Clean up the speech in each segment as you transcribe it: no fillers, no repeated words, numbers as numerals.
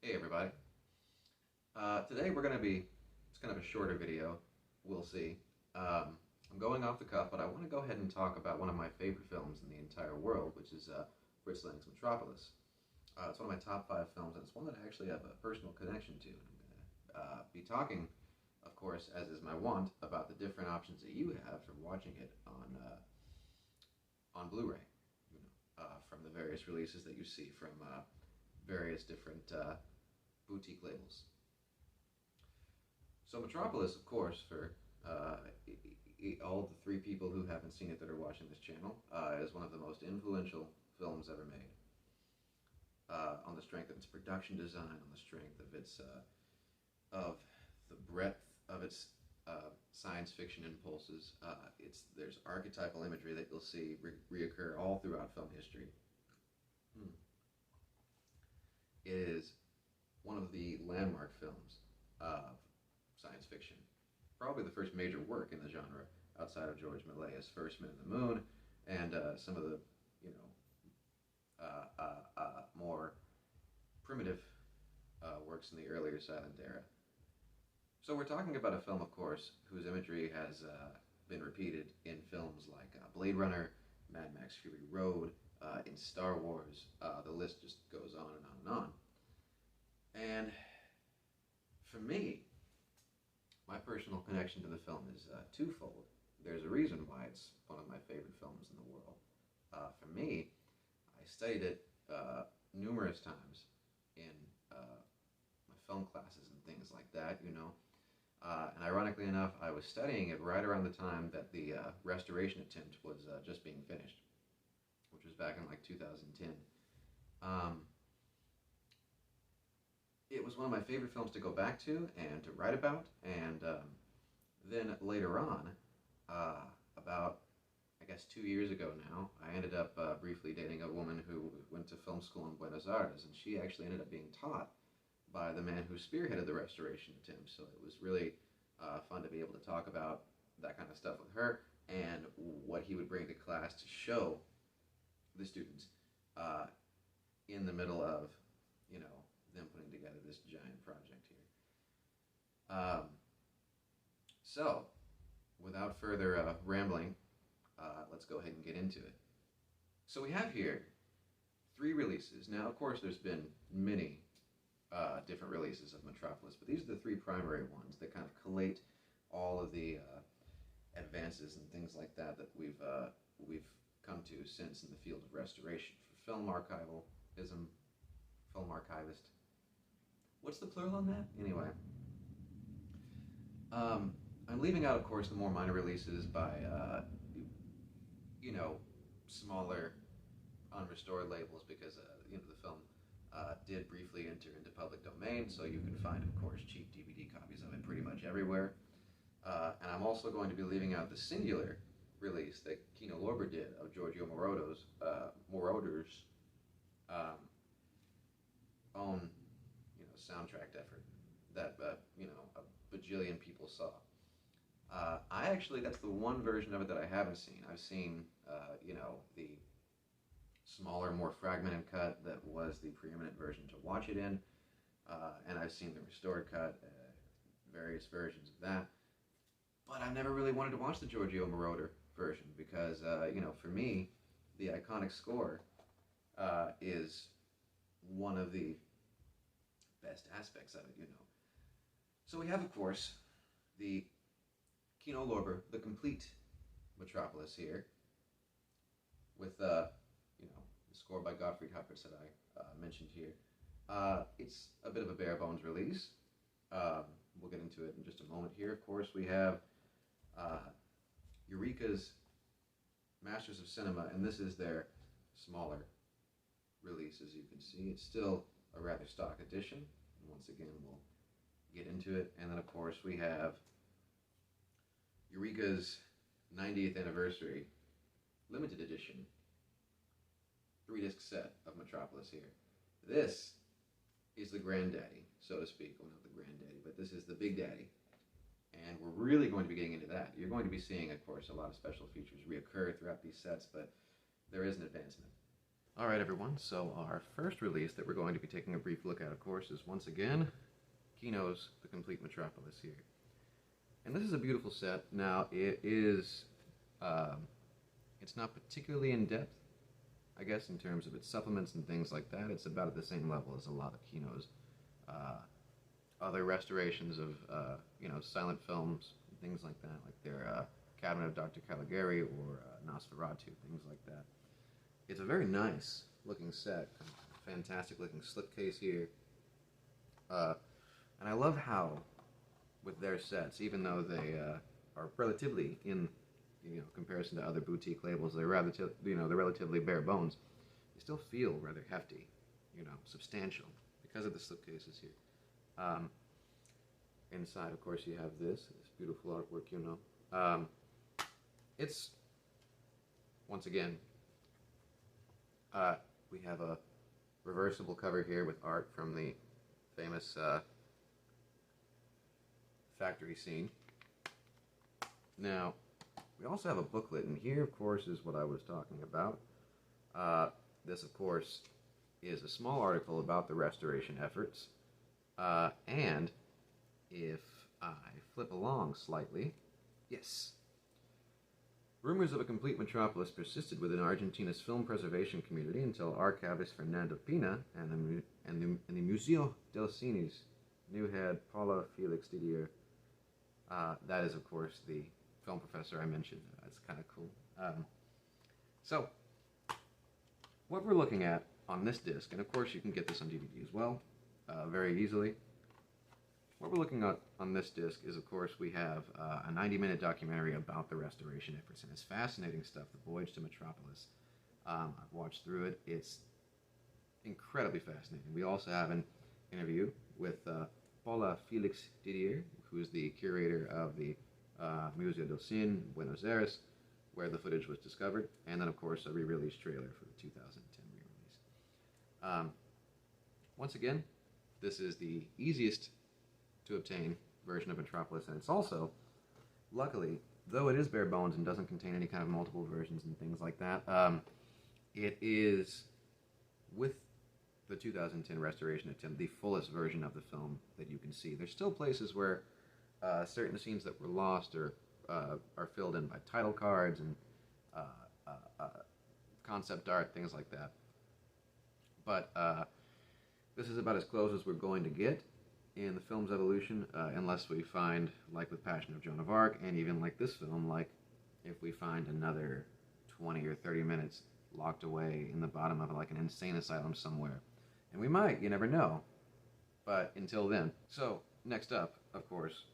Hey everybody. Today it's kind of a shorter video, we'll see. I'm going off the cuff, but I want to go ahead and talk about one of my favorite films in the entire world, which is Fritz Lang's Metropolis. It's one of my top 5 films, and it's one that I actually have a personal connection to. And I'm going to be talking, of course, as is my wont, about the different options that you have for watching it on Blu-ray, from the various releases that you see from various different boutique labels. So Metropolis, of course, for all the 3 people who haven't seen it that are watching this channel, is one of the most influential films ever made. On the strength of its production design, on the strength of of the breadth of its science fiction impulses. There's archetypal imagery that you'll see reoccur all throughout film history. It is one of the landmark films of science fiction. Probably the first major work in the genre outside of George Méliès's First Man in the Moon and some of the, more primitive works in the earlier silent era. So we're talking about a film, of course, whose imagery has been repeated in films like Blade Runner, Mad Max Fury Road, in Star Wars. The list just goes on and on and on. And for me, my personal connection to the film is twofold. There's a reason why it's one of my favorite films in the world. For me, I studied it numerous times in my film classes and things like that, and ironically enough, I was studying it right around the time that the restoration attempt was just being finished, which was back in like 2010. It was one of my favorite films to go back to and to write about, and then later on, about, I guess 2 years ago now, I ended up briefly dating a woman who went to film school in Buenos Aires, and she actually ended up being taught by the man who spearheaded the restoration attempt, so it was really fun to be able to talk about that kind of stuff with her, and what he would bring to class to show the students in the middle of, them putting together this giant project here. So, without further rambling, let's go ahead and get into it. So we have here 3 releases. Now, of course, there's been many different releases of Metropolis, but these are the 3 primary ones that kind of collate all of the advances and things like that we've come to since in the field of restoration for film archivism, film archivist. What's the plural on that? Anyway, I'm leaving out, of course, the more minor releases by, smaller, unrestored labels because, the film did briefly enter into public domain, so you can find, of course, cheap DVD copies of it pretty much everywhere. And I'm also going to be leaving out the singular release that Kino Lorber did of Giorgio Moroder's own, soundtrack effort that, a bajillion people saw. That's the one version of it that I haven't seen. I've seen, the smaller, more fragmented cut that was the preeminent version to watch it in, and I've seen the restored cut, various versions of that. But I never really wanted to watch the Giorgio Moroder version because, for me, the iconic score is one of the best aspects of it, So we have, of course, the Kino Lorber, the complete Metropolis here, with, the score by Gottfried Huppertz that I mentioned here. It's a bit of a bare bones release. We'll get into it in just a moment here. Of course, we have Eureka's Masters of Cinema, and this is their smaller release, as you can see. It's still a rather stock edition. And once again, we'll get into it. And then, of course, we have Eureka's 90th anniversary limited edition 3-disc set of Metropolis here. This is the granddaddy, so to speak. Well, not the granddaddy, but this is the big daddy. And we're really going to be getting into that. You're going to be seeing, of course, a lot of special features reoccur throughout these sets, but there is an advancement. Alright everyone, so our first release that we're going to be taking a brief look at, of course, is once again Kino's The Complete Metropolis here. And this is a beautiful set. Now, it is, it's not particularly in-depth, I guess, in terms of its supplements and things like that. It's about at the same level as a lot of Kino's other restorations of, silent films, and things like that, like their Cabinet of Dr. Caligari or Nosferatu, things like that. It's a very nice looking set, fantastic looking slipcase here, and I love how, with their sets, even though they are relatively in, comparison to other boutique labels, they're they're relatively bare bones. They still feel rather hefty, substantial because of the slipcases here. Inside, of course, you have this beautiful artwork. It's once again. We have a reversible cover here with art from the famous factory scene. Now, we also have a booklet, and here, of course, is what I was talking about. This, of course, is a small article about the restoration efforts, and if I flip along slightly, yes. Rumors of a complete metropolis persisted within Argentina's film preservation community until archivist Fernando Pina and the Museo del Cine's new head, Paula Felix Didier. That is, of course, the film professor I mentioned. That's kind of cool. So, what we're looking at on this disc, and of course you can get this on DVD as well, very easily. What we're looking at on this disc is, of course, we have a 90-minute documentary about the restoration efforts, and it's fascinating stuff, The Voyage to Metropolis. I've watched through it. It's incredibly fascinating. We also have an interview with Paula Felix Didier, who's the curator of the Museo del Cine, Buenos Aires, where the footage was discovered, and then, of course, a re-release trailer for the 2010 re-release. Once again, this is the easiest to obtain version of Metropolis, and it's also, luckily, though it is bare bones and doesn't contain any kind of multiple versions and things like that, it is, with the 2010 restoration attempt, the fullest version of the film that you can see. There's still places where certain scenes that were lost or are filled in by title cards and concept art, things like that. But this is about as close as we're going to get in the film's evolution, unless we find, like with Passion of Joan of Arc, and even like this film, like if we find another 20 or 30 minutes locked away in the bottom of like an insane asylum somewhere. And we might, you never know. But until then. So, next up, of course,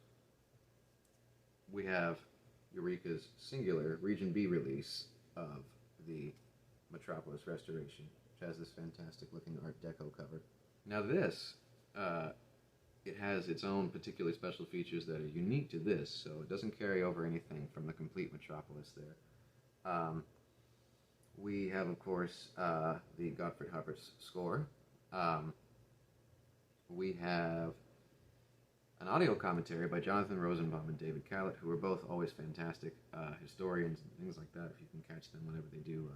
we have Eureka's singular Region B release of the Metropolis restoration, which has this fantastic looking Art Deco cover. Now this, it has its own particularly special features that are unique to this, so it doesn't carry over anything from the complete Metropolis there. We have, of course, the Gottfried Huppert's score. We have an audio commentary by Jonathan Rosenbaum and David Callett, who are both always fantastic historians and things like that, if you can catch them whenever they do,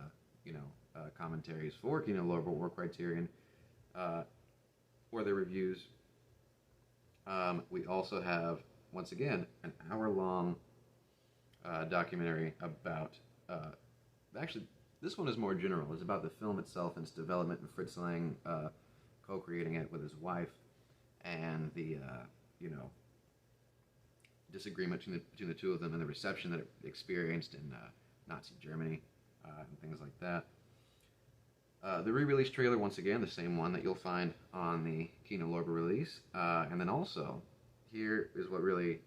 commentaries for Kino Lorber or Criterion, or their reviews. We also have, once again, an hour-long documentary about, actually, this one is more general. It's about the film itself and its development, and Fritz Lang co-creating it with his wife, and the, disagreement between the two of them and the reception that it experienced in Nazi Germany, and things like that. The re-release trailer, once again, the same one that you'll find on the Kino Lorber release. And then also, here is what really,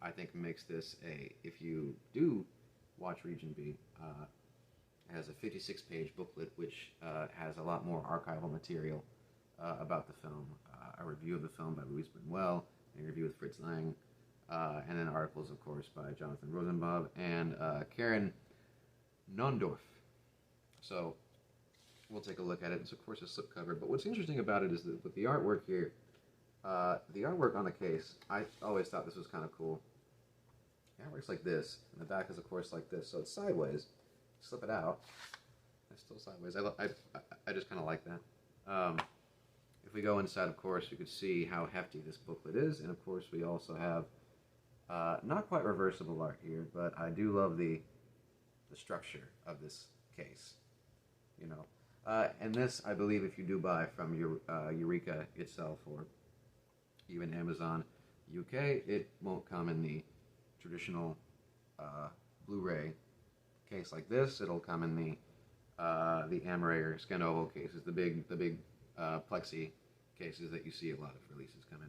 I think, makes this if you do watch Region B, it has a 56-page booklet, which has a lot more archival material about the film. A review of the film by Luis Buñuel, a review with Fritz Lang, and then articles, of course, by Jonathan Rosenbaum and Karen Nondorf. So, we'll take a look at it. It's, of course, a slipcover. But what's interesting about it is that with the artwork here, the artwork on the case, I always thought this was kind of cool. The artwork's like this, and the back is, of course, like this. So it's sideways. Slip it out, it's still sideways. I just kind of like that. If we go inside, of course, you could see how hefty this booklet is, and of course we also have not quite reversible art here, but I do love the structure of this case, you know. And this, I believe, if you do buy from Eureka itself, or even Amazon UK, it won't come in the traditional Blu-ray case like this. It'll come in the Amaray or Scanovo cases, the big plexi cases that you see a lot of releases come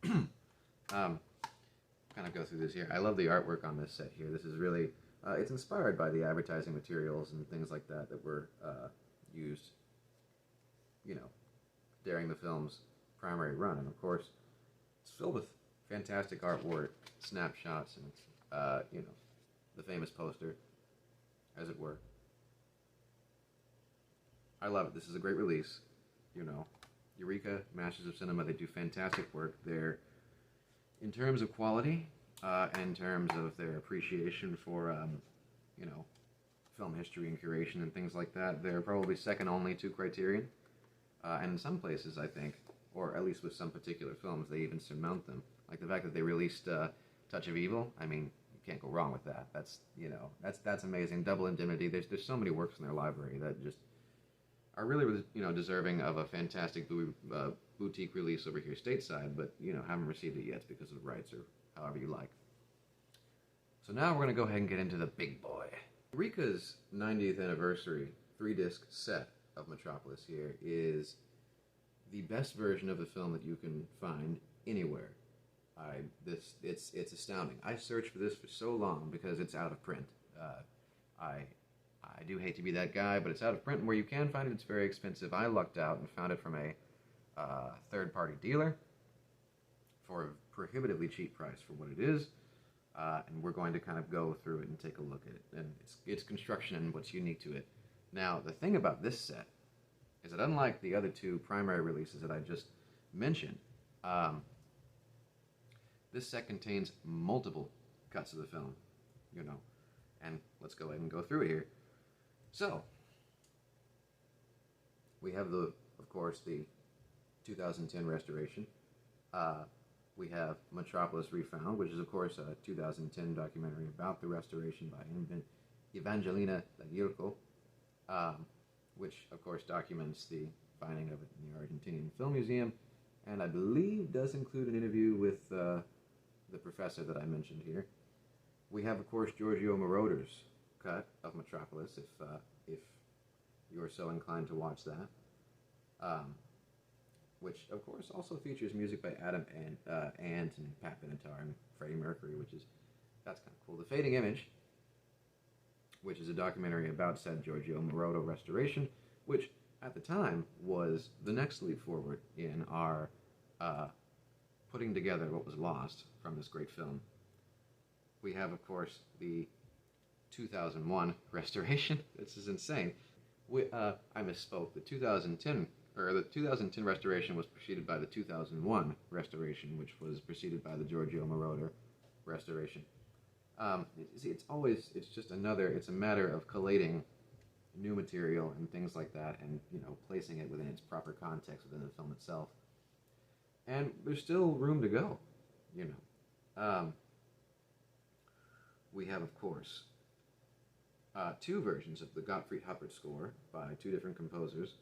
in. Kind of go through this here. I love the artwork on this set here. This is really, it's inspired by the advertising materials and things like that that were used, you know, during the film's primary run. And of course, it's filled with fantastic artwork, snapshots, and you know, the famous poster, as it were. I love it. This is a great release. You know, Eureka, Masters of Cinema, they do fantastic work. They're, in terms of quality, and in terms of their appreciation for, you know, film history and curation and things like that, they're probably second only to Criterion. And in some places, I think, or at least with some particular films, they even surmount them. Like the fact that they released Touch of Evil. I mean, you can't go wrong with that. That's, you know, that's amazing. Double Indemnity. There's so many works in their library that just are really, you know, deserving of a fantastic boutique release over here stateside, but, you know, haven't received it yet because of rights or however you like. So now we're going to go ahead and get into the big boy. Eureka's 90th anniversary 3-disc set of Metropolis here is the best version of the film that you can find anywhere. It's astounding. I searched for this for so long because it's out of print. I do hate to be that guy, but it's out of print, and where you can find it, it's very expensive. I lucked out and found it from a third-party dealer for a prohibitively cheap price for what it is, and we're going to kind of go through it and take a look at it, and its construction and what's unique to it. Now, the thing about this set is that unlike the other two primary releases that I just mentioned, this set contains multiple cuts of the film, you know, and let's go ahead and go through it here. So, we have of course, the 2010 restoration. We have Metropolis Refound, which is, of course, a 2010 documentary about the restoration by Evangelina Eureka, which, of course, documents the finding of it in the Argentinian Film Museum, and I believe does include an interview with the professor that I mentioned here. We have, of course, Giorgio Moroder's cut of Metropolis, if you're so inclined to watch that, which, of course, also features music by Adam Ant and Pat Benatar and Freddie Mercury, that's kind of cool. The Fading Image, which is a documentary about said Giorgio Moroder restoration, which at the time was the next leap forward in our putting together what was lost from this great film. We have, of course, the 2001 restoration. This is insane. I misspoke. The 2010 restoration was preceded by the 2001 restoration, which was preceded by the Giorgio Moroder restoration. See, it's just it's a matter of collating new material and things like that, and, you know, placing it within its proper context within the film itself. And there's still room to go, you know. We have, of course, two versions of the Gottfried Huppert score by two different composers.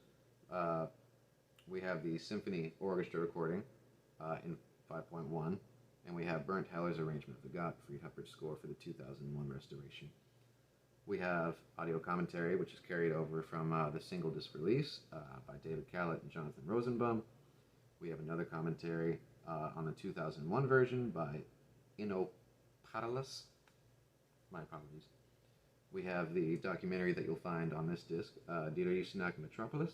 We have the Symphony Orchestra recording in 5.1, and we have Bernd Heller's arrangement of the Gottfried Huppert score for the 2001 restoration. We have audio commentary, which is carried over from the single disc release by David Callett and Jonathan Rosenbaum. We have another commentary on the 2001 version by Ino Paralas. My apologies. We have the documentary that you'll find on this disc, Eureka Metropolis,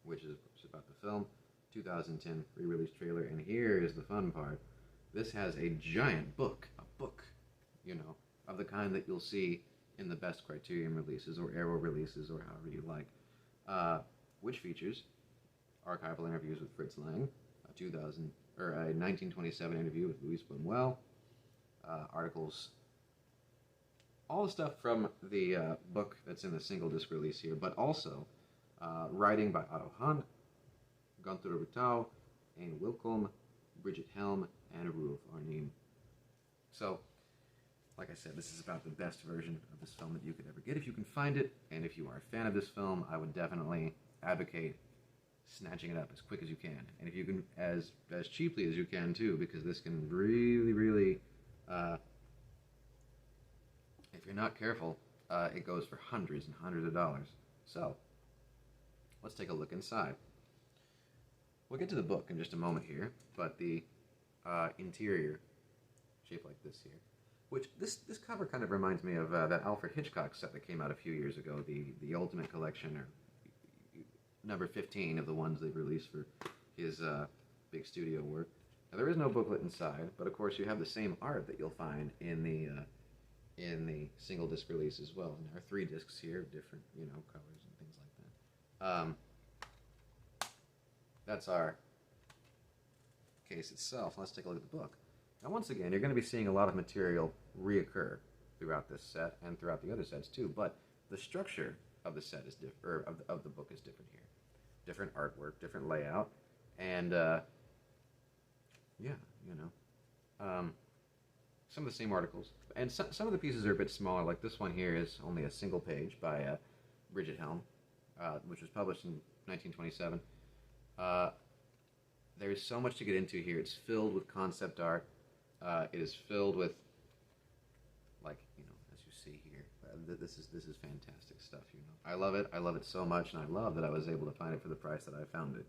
which is about the film, 2010 re-release trailer, and here is the fun part. This has a giant book, you know, of the kind that you'll see in the best Criterion releases or Arrow releases or however you like, which features archival interviews with Fritz Lang, a 1927 interview with Louis Buñuel, articles all the stuff from the book that's in the single disc release here, but also writing by Otto Hahn, Gunther Ruttau, Anne Wilcombe, Bridget Helm, and Ruth Arnim. So, like I said, this is about the best version of this film that you could ever get if you can find it, and if you are a fan of this film, I would definitely advocate snatching it up as quick as you can, and if you can, as cheaply as you can too, because this can really, if you're not careful, it goes for hundreds and hundreds of dollars. So, let's take a look inside. We'll get to the book in just a moment here, but the interior, shaped like this here, which this cover kind of reminds me of that Alfred Hitchcock set that came out a few years ago, the Ultimate Collection, or number 15 of the ones they've released for his big studio work. Now, there is no booklet inside, but of course you have the same art that you'll find in the single disc release as well. And there are 3 discs here, different colors and things like that. That's our case itself. Let's take a look at the book. Now, once again, you're going to be seeing a lot of material reoccur throughout this set and throughout the other sets too. But the structure of the set is different, or of the book is different here. Different artwork, different layout, and some of the same articles. And some of the pieces are a bit smaller. Like this one here is only a single page by Bridget Helm, which was published in 1927. There's so much to get into here. It's filled with concept art. It is filled with, as you see here, this is fantastic stuff. I love it. I love it so much, and I love that I was able to find it for the price that I found it.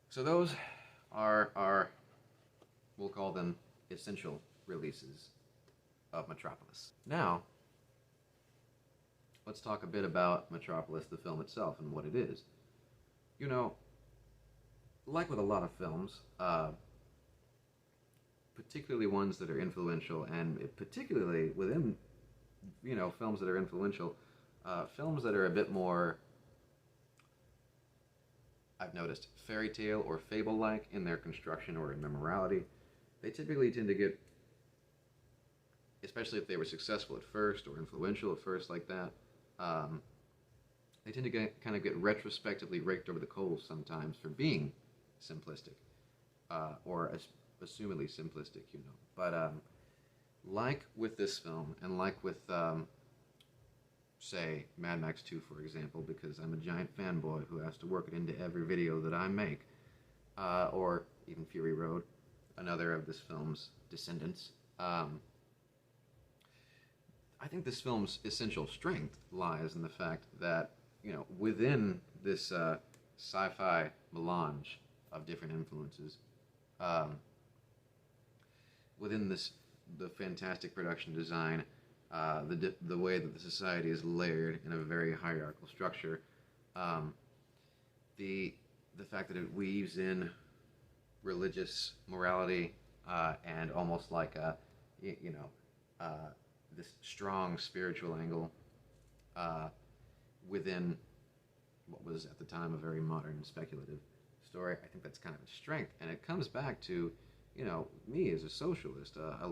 So those are we'll call them essential releases of Metropolis. Now, let's talk a bit about Metropolis, the film itself, and what it is. Like with a lot of films, particularly ones that are influential, and particularly within, films that are influential, films that are a bit more, I've noticed, fairy tale or fable-like in their construction or in their morality, they typically tend to get, especially if they were successful at first or influential at first like that, they tend to kind of get retrospectively raked over the coals sometimes for being simplistic, or assumedly simplistic, But like with this film, and like with, say, Mad Max 2, for example, because I'm a giant fanboy who has to work it into every video that I make, or even Fury Road, another of this film's descendants. I think this film's essential strength lies in the fact that, within this sci-fi melange of different influences, within the fantastic production design, the way that the society is layered in a very hierarchical structure, the fact that it weaves in religious morality and almost like a this strong spiritual angle within what was at the time a very modern and speculative story. I think that's kind of a strength, and it comes back to me as a socialist, a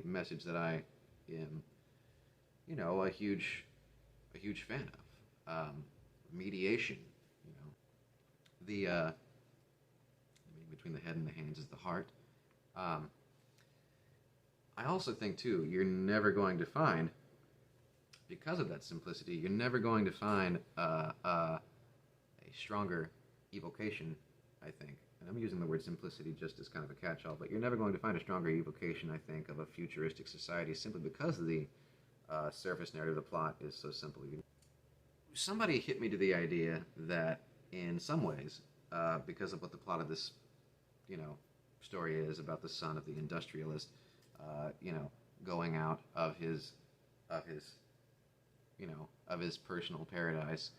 message that I am a huge fan of. Mediation, the between the head and the hands is the heart. I also think, too, you're never going to find, because of that simplicity, you're never going to find a stronger evocation, I think. And I'm using the word simplicity just as kind of a catch-all, but you're never going to find a stronger evocation, I think, of a futuristic society simply because the surface narrative of the plot is so simple. Somebody hit me to the idea that, in some ways, because of what the plot of this, story is about the son of the industrialist, going out of his personal paradise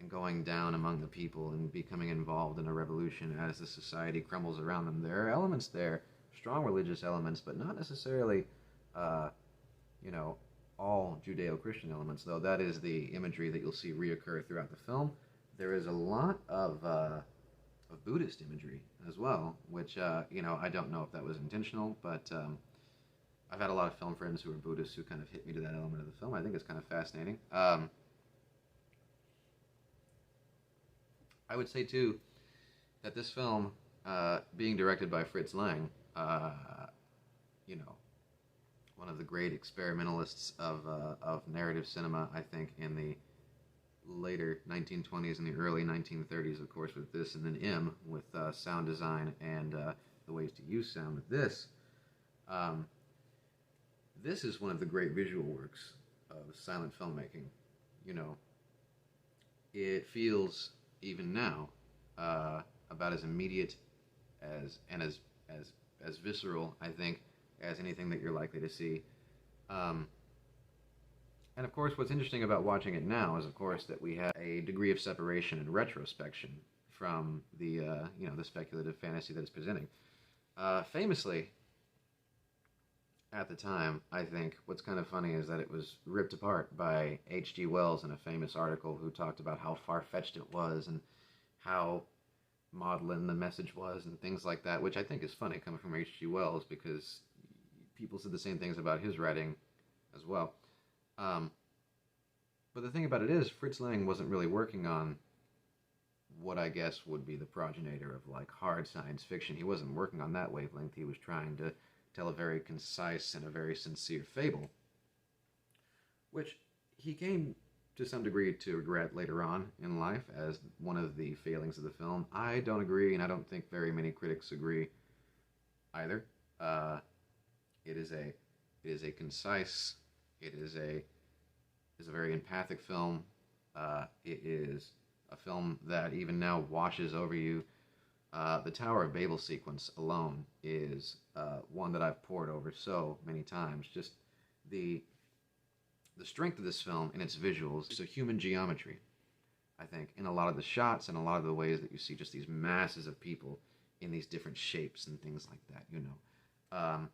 and going down among the people and becoming involved in a revolution as the society crumbles around them. There are elements there, strong religious elements, but not necessarily, all Judeo-Christian elements, though that is the imagery that you'll see reoccur throughout the film. There is a lot of Buddhist imagery as well, which, I don't know if that was intentional, but I've had a lot of film friends who are Buddhists who kind of hit me to that element of the film. I think it's kind of fascinating. I would say, too, that this film, being directed by Fritz Lang, you know, one of the great experimentalists of narrative cinema, I think, in the later 1920s and the early 1930s, of course, with this, and then M, with sound design and the ways to use sound with this. This is one of the great visual works of silent filmmaking. You know, it feels, even now, about as immediate as visceral, I think, as anything that you're likely to see. And of course, what's interesting about watching it now is, of course, that we have a degree of separation and retrospection from the the speculative fantasy that it's presenting. Famously, at the time, I think what's kind of funny is that it was ripped apart by H.G. Wells in a famous article who talked about how far-fetched it was and how maudlin the message was and things like that, which I think is funny coming from H.G. Wells because people said the same things about his writing as well. But the thing about it is, Fritz Lang wasn't really working on what I guess would be the progenitor of like hard science fiction. He wasn't working on that wavelength. He was trying to tell a very concise and a very sincere fable, which he came to some degree to regret later on in life as one of the failings of the film. I don't agree, and I don't think very many critics agree either. It is a concise, it is a very empathic film. It is a film that even now washes over you. The Tower of Babel sequence alone is one that I've pored over so many times. Just the strength of this film in its visuals is a human geometry, I think, in a lot of the shots and a lot of the ways that you see just these masses of people in these different shapes and things like that, you know.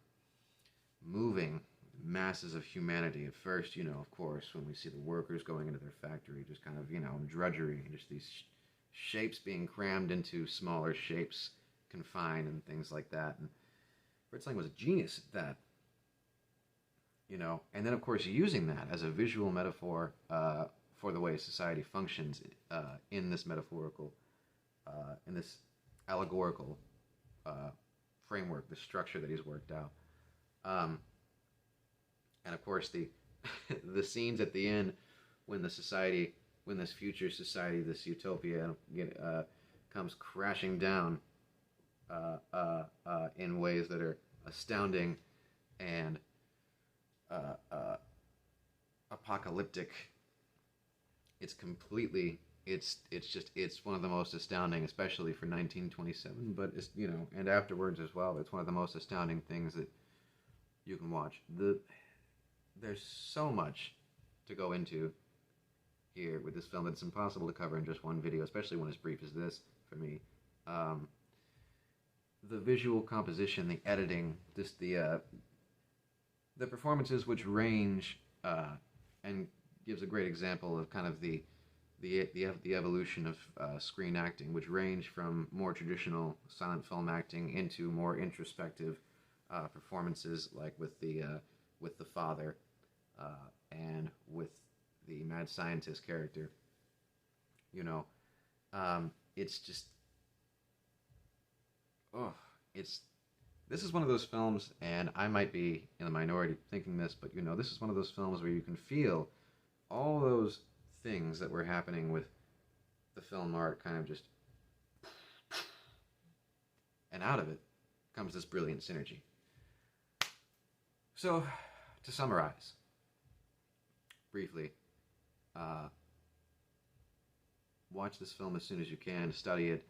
Moving masses of humanity at first, you know, of course, when we see the workers going into their factory, just kind of, you know, drudgery, and just these shapes being crammed into smaller shapes, confined, and things like that. And Fritz Lang was a genius at that, you know. And then, of course, using that as a visual metaphor for the way society functions in this metaphorical, in this allegorical framework, the structure that he's worked out. And of course, the the scenes at the end when the society, when this future society, this utopia, comes crashing down in ways that are astounding and apocalyptic. It's completely. It's one of the most astounding, especially for 1927. But it's, you know, and afterwards as well. It's one of the most astounding things that you can watch. There's so much to go into here with this film that it's impossible to cover in just one video, especially one as brief as this for me. The visual composition, the editing, just the performances, which range and gives a great example of kind of the evolution of screen acting, which range from more traditional silent film acting into more introspective performances, like with the father and with the mad scientist character. You know, it's just, this is one of those films, and I might be in the minority thinking this, but you know, this is one of those films where you can feel all those things that were happening with the film art kind of just, and out of it comes this brilliant synergy. So, to summarize, briefly, watch this film as soon as you can, study it.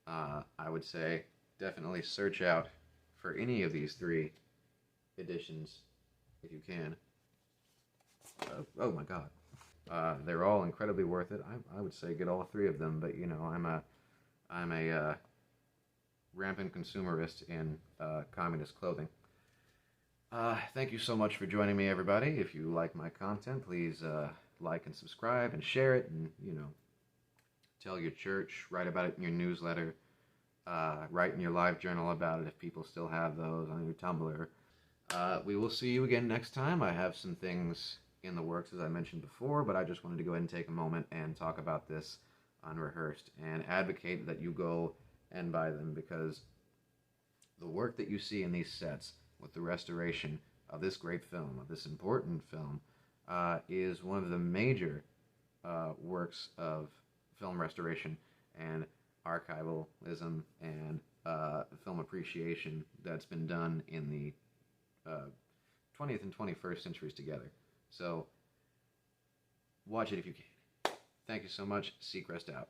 I would say definitely search out for any of these three editions if you can. Oh my God. They're all incredibly worth it. I would say get all three of them, but you know, I'm a rampant consumerist in communist clothing. Thank you so much for joining me, everybody. If you like my content, please like and subscribe and share it, and you know, tell your church, write about it in your newsletter, write in your live journal about it if people still have those on your Tumblr. We will see you again next time. I have some things in the works, as I mentioned before, but I just wanted to go ahead and take a moment and talk about this unrehearsed and advocate that you go and buy them, because the work that you see in these sets with the restoration of this great film, of this important film, is one of the major works of film restoration and archivalism and film appreciation that's been done in the 20th and 21st centuries together. So watch it if you can. Thank you so much. Seacrest out.